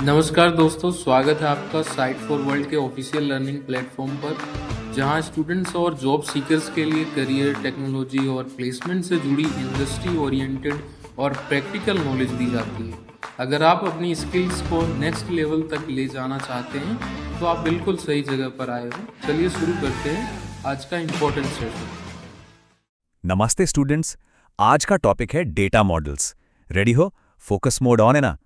नमस्कार दोस्तों, स्वागत है आपका साइट फॉर वर्ल्ड के ऑफिशियल लर्निंग प्लेटफॉर्म पर, जहां स्टूडेंट्स और जॉब सीकर्स के लिए करियर, टेक्नोलॉजी और प्लेसमेंट से जुड़ी इंडस्ट्री ओरिएंटेड और प्रैक्टिकल नॉलेज दी जाती है। अगर आप अपनी स्किल्स को नेक्स्ट लेवल तक ले जाना चाहते हैं तो आप बिल्कुल सही जगह पर आए हो। चलिए शुरू करते हैं आज का इम्पोर्टेंट सेशन। नमस्ते स्टूडेंट्स, आज का टॉपिक है डेटा मॉडल्स। रेडी हो? फोकस मोड ऑन है ना?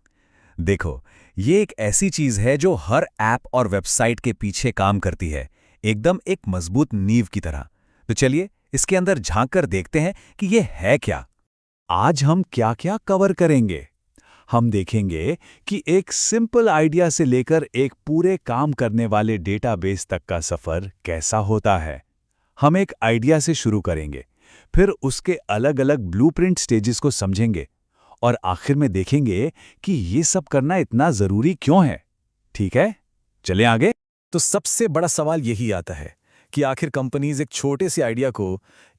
देखो, ये एक ऐसी चीज है जो हर ऐप और वेबसाइट के पीछे काम करती है, एकदम एक मजबूत नींव की तरह। तो चलिए इसके अंदर झांक कर देखते हैं कि ये है क्या। आज हम क्या क्या कवर करेंगे। हम देखेंगे कि एक सिंपल आइडिया से लेकर एक पूरे काम करने वाले डेटाबेस तक का सफर कैसा होता है। हम एक आइडिया से शुरू करेंगे, फिर उसके अलग अलग ब्लूप्रिंट स्टेजेस को समझेंगे और आखिर में देखेंगे कि ये सब करना इतना जरूरी क्यों है। ठीक है, चलें आगे। तो सबसे बड़ा सवाल यही आता है कि आखिर कंपनीज एक छोटे से आइडिया को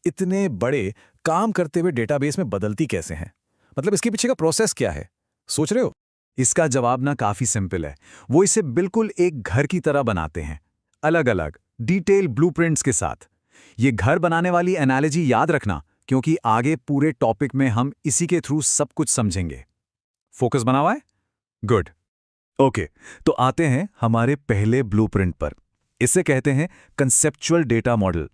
इतने बड़े काम करते हुए डेटाबेस में बदलती कैसे हैं। मतलब इसके पीछे का प्रोसेस क्या है, सोच रहे हो? इसका जवाब ना काफी सिंपल है। वो इसे बिल्कुल एक घर की तरह बनाते हैं, अलग अलग डिटेल ब्लूप्रिंट्स के साथ। ये घर बनाने वाली एनालॉजी याद रखना, क्योंकि आगे पूरे टॉपिक में हम इसी के थ्रू सब कुछ समझेंगे। फोकस बना हुआ है? गुड। ओके, तो आते हैं हमारे पहले ब्लूप्रिंट पर। इसे कहते हैं कंसेप्चुअल डेटा मॉडल।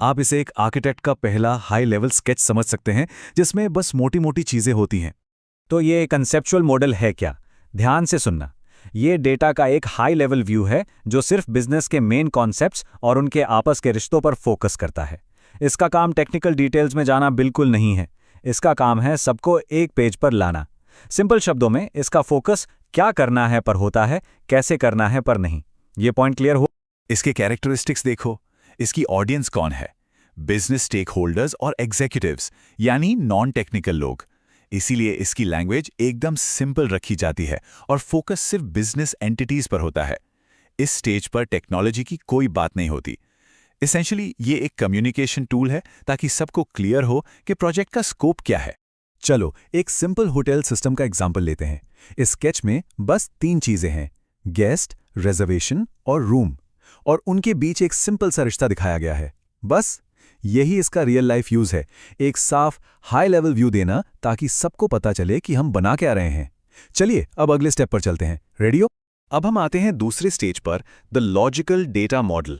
आप इसे एक आर्किटेक्ट का पहला हाई लेवल स्केच समझ सकते हैं, जिसमें बस मोटी मोटी चीजें होती हैं। तो ये कंसेप्चुअल मॉडल है क्या? ध्यान से सुनना। ये डेटा का एक हाई लेवल व्यू है जो सिर्फ बिजनेस के मेन कॉन्सेप्ट्स और उनके आपस के रिश्तों पर फोकस करता है। इसका काम टेक्निकल डिटेल्स में जाना बिल्कुल नहीं है। इसका काम है सबको एक पेज पर लाना। सिंपल शब्दों में इसका फोकस क्या करना है पर होता है, कैसे करना है पर नहीं। ये पॉइंट क्लियर हो? इसके कैरेक्टरिस्टिक्स देखो। इसकी ऑडियंस कौन है? बिजनेस स्टेक होल्डर्स और एग्जीक्यूटिव्स, यानी नॉन टेक्निकल लोग। इसीलिए इसकी लैंग्वेज एकदम सिंपल रखी जाती है और फोकस सिर्फ बिजनेस एंटिटीज पर होता है। इस स्टेज पर टेक्नोलॉजी की कोई बात नहीं होती। एसेंशियली ये एक कम्युनिकेशन टूल है ताकि सबको क्लियर हो कि प्रोजेक्ट का स्कोप क्या है। चलो एक सिंपल होटल सिस्टम का एग्जाम्पल लेते हैं। इस स्केच में बस 3 चीजें हैं, गेस्ट, रिजर्वेशन और रूम, और उनके बीच एक सिंपल सा रिश्ता दिखाया गया है। बस यही इसका रियल लाइफ यूज है, एक साफ हाई लेवल व्यू देना ताकि सबको पता चले कि हम बना क्या रहे हैं। चलिए अब अगले स्टेप पर चलते हैं। रेडी हो? अब हम आते हैं दूसरे स्टेज पर, द लॉजिकल डेटा मॉडल।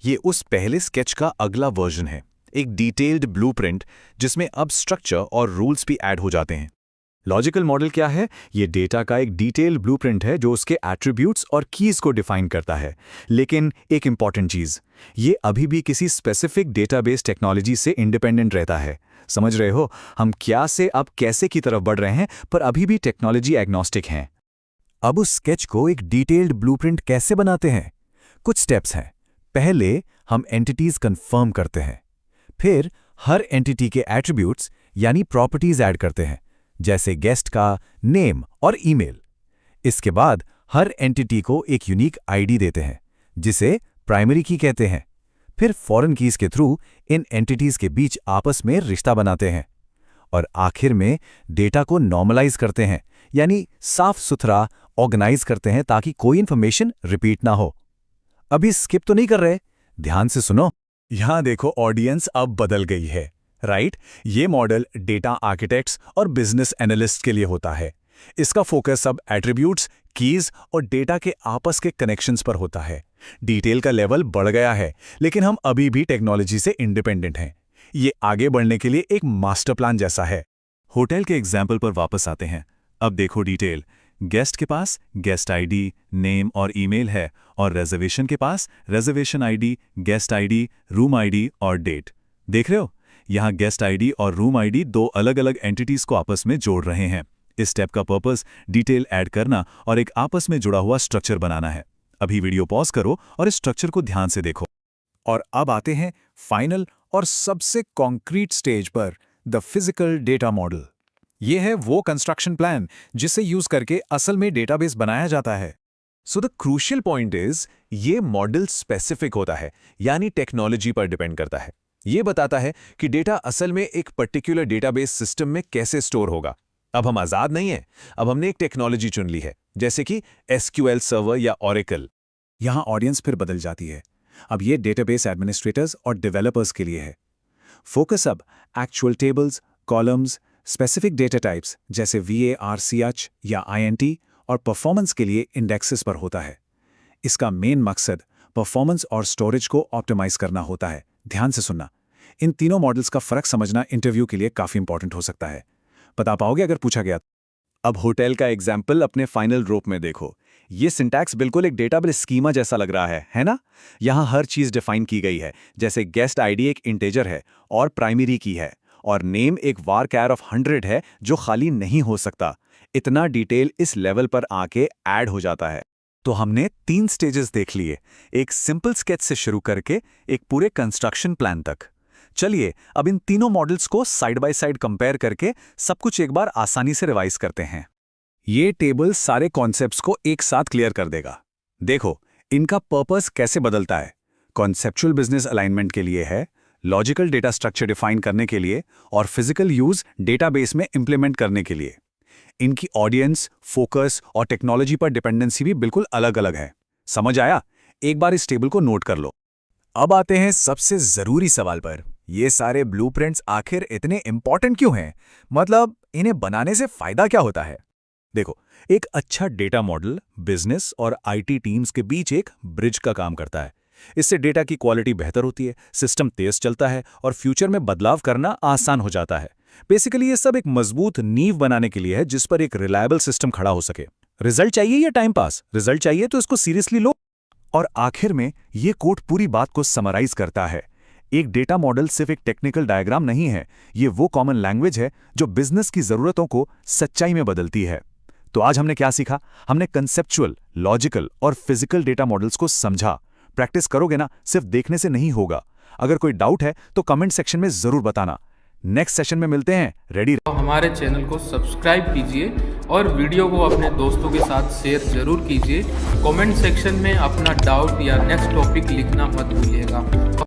ये उस पहले स्केच का अगला वर्जन है, एक डिटेल्ड ब्लूप्रिंट जिसमें अब स्ट्रक्चर और रूल्स भी ऐड हो जाते हैं। लॉजिकल मॉडल क्या है? ये डेटा का एक डिटेल्ड ब्लूप्रिंट है जो उसके एट्रीब्यूट्स और कीज को डिफाइन करता है। लेकिन एक इंपॉर्टेंट चीज, ये अभी भी किसी स्पेसिफिक डेटाबेस टेक्नोलॉजी से इंडिपेंडेंट रहता है। समझ रहे हो? हम क्या से अब कैसे की तरफ बढ़ रहे हैं, पर अभी भी टेक्नोलॉजी एग्नोस्टिक हैं। अब उस स्केच को एक डिटेल्ड ब्लूप्रिंट कैसे बनाते हैं? कुछ स्टेप्स हैं। पहले हम एंटिटीज कंफर्म करते हैं, फिर हर एंटिटी के एट्रीब्यूट्स यानी प्रॉपर्टीज ऐड करते हैं, जैसे गेस्ट का नेम और ईमेल। इसके बाद हर एंटिटी को एक यूनिक आईडी देते हैं, जिसे प्राइमरी की कहते हैं। फिर फॉरेन कीज के थ्रू इन एंटिटीज के बीच आपस में रिश्ता बनाते हैं, और आखिर में डेटा को नॉर्मलाइज करते हैं, यानी साफ सुथरा ऑर्गेनाइज करते हैं ताकि कोई इंफॉर्मेशन रिपीट ना हो। अभी स्किप तो नहीं कर रहे, ध्यान से सुनो। यहां देखो, ऑडियंस अब बदल गई है, राइट? ये मॉडल डेटा आर्किटेक्ट्स और बिजनेस एनालिस्ट के लिए होता है। इसका फोकस अब एट्रीब्यूट्स, कीज और डेटा के आपस के कनेक्शंस पर होता है। डिटेल का लेवल बढ़ गया है, लेकिन हम अभी भी टेक्नोलॉजी से इंडिपेंडेंट हैं। ये आगे बढ़ने के लिए एक मास्टर प्लान जैसा है। होटल के एग्जाम्पल पर वापस आते हैं। अब देखो डिटेल। गेस्ट के पास गेस्ट आईडी, नेम और ईमेल है, और रिजर्वेशन के पास reservation ID, guest ID, room ID और डेट। देख रहे हो? यहाँ गेस्ट आईडी और रूम आईडी दो अलग अलग एंटिटीज को आपस में जोड़ रहे हैं। इस स्टेप का पर्पस डिटेल ऐड करना और एक आपस में जुड़ा हुआ स्ट्रक्चर बनाना है। अभी वीडियो पॉज करो और इस स्ट्रक्चर को ध्यान से देखो। और अब आते हैं फाइनल और सबसे कॉन्क्रीट स्टेज पर, द फिजिकल डेटा मॉडल। ये है वो कंस्ट्रक्शन प्लान जिसे यूज करके असल में डेटाबेस बनाया जाता है। So the crucial point is, ये मॉडल स्पेसिफिक होता है, यानी टेक्नोलॉजी पर डिपेंड करता है। ये बताता है कि डेटा असल में एक पर्टिकुलर डेटाबेस सिस्टम में कैसे स्टोर होगा। अब हम आज़ाद नहीं हैं, अब हमने एक टेक्नोलॉजी चुन ली है, जैसे कि SQL सर्वर या Oracle। यहाँ ऑडियंस फिर बदल जाती है। अब ये डेटाबेस एडमिनिस्ट्रेटर्स और डेवलपर्स के लिए है। फोकस अब actual tables, columns, specific data types जैसे VARCH या INT और परफॉर्मेंस के लिए इंडेक्सेस पर होता है। इसका मेन मकसद परफॉर्मेंस और स्टोरेज को ऑप्टिमाइज करना होता है। ध्यान से सुनना, इन तीनों मॉडल्स का फर्क समझना इंटरव्यू के लिए काफी इंपॉर्टेंट हो सकता है। बता पाओगे अगर पूछा गया? अब होटल का एग्जाम्पल अपने फाइनल ड्रॉप में देखो। ये सिंटैक्स बिल्कुल एक डेटाबेस स्कीमा जैसा लग रहा है ना? यहाँ हर चीज़ डिफाइन की गई है, जैसे गेस्ट आईडी एक इंटेजर है और प्राइमरी की है, और नेम एक var of 100 है जो खाली नहीं हो सकता। इतना डिटेल इस लेवल पर आके ऐड हो जाता है। तो हमने 3 स्टेजेस देख लिए, एक सिंपल स्केच से शुरू करके एक पूरे कंस्ट्रक्शन प्लान तक। चलिए अब इन तीनों मॉडल्स को साइड बाय साइड कंपेयर करके सब कुछ एक बार आसानी से रिवाइज करते हैं। ये टेबल सारे कॉन्सेप्ट्स को एक साथ क्लियर कर देगा। देखो इनका पर्पस कैसे बदलता है। कॉन्सेप्चुअल बिजनेस अलाइनमेंट के लिए है, लॉजिकल डेटा स्ट्रक्चर डिफाइन करने के लिए, और फिजिकल यूज डेटाबेस में इंप्लीमेंट करने के लिए। इनकी ऑडियंस, फोकस और टेक्नोलॉजी पर डिपेंडेंसी भी बिल्कुल अलग अलग है। समझ आया? एक बार इस टेबल को नोट कर लो। अब आते हैं सबसे जरूरी सवाल पर, ये सारे ब्लूप्रिंट्स आखिर इतने इंपॉर्टेंट क्यों हैं? मतलब इन्हें बनाने से फायदा क्या होता है? देखो, एक अच्छा डेटा मॉडल बिजनेस और IT टीम्स के बीच एक ब्रिज का काम करता है। इससे डेटा की क्वालिटी बेहतर होती है, सिस्टम तेज चलता है और फ्यूचर में बदलाव करना आसान हो जाता है। बेसिकली ये सब एक मजबूत नींव बनाने के लिए है जिस पर एक रिलायबल सिस्टम खड़ा हो सके। रिजल्ट चाहिए या टाइम पास? रिजल्ट चाहिए तो इसको सीरियसली लो। और आखिर में ये कोट पूरी बात को समराइज करता है। एक डेटा मॉडल सिर्फ एक टेक्निकल डायग्राम नहीं है, ये वो कॉमन लैंग्वेज है जो बिजनेस की जरूरतों को सच्चाई में बदलती है। तो आज हमने क्या सीखा? हमने कंसेप्चुअल, लॉजिकल और फिजिकल डेटा मॉडल्स को समझा। प्रैक्टिस करोगे ना, सिर्फ देखने से नहीं होगा। अगर कोई डाउट है तो कमेंट सेक्शन में जरूर बताना। नेक्स्ट सेशन में मिलते हैं। रेडी? तो हमारे चैनल को सब्सक्राइब कीजिए और वीडियो को अपने दोस्तों के साथ शेयर जरूर कीजिए। कमेंट सेक्शन में अपना डाउट या नेक्स्ट टॉपिक लिखना मत भूलिएगा।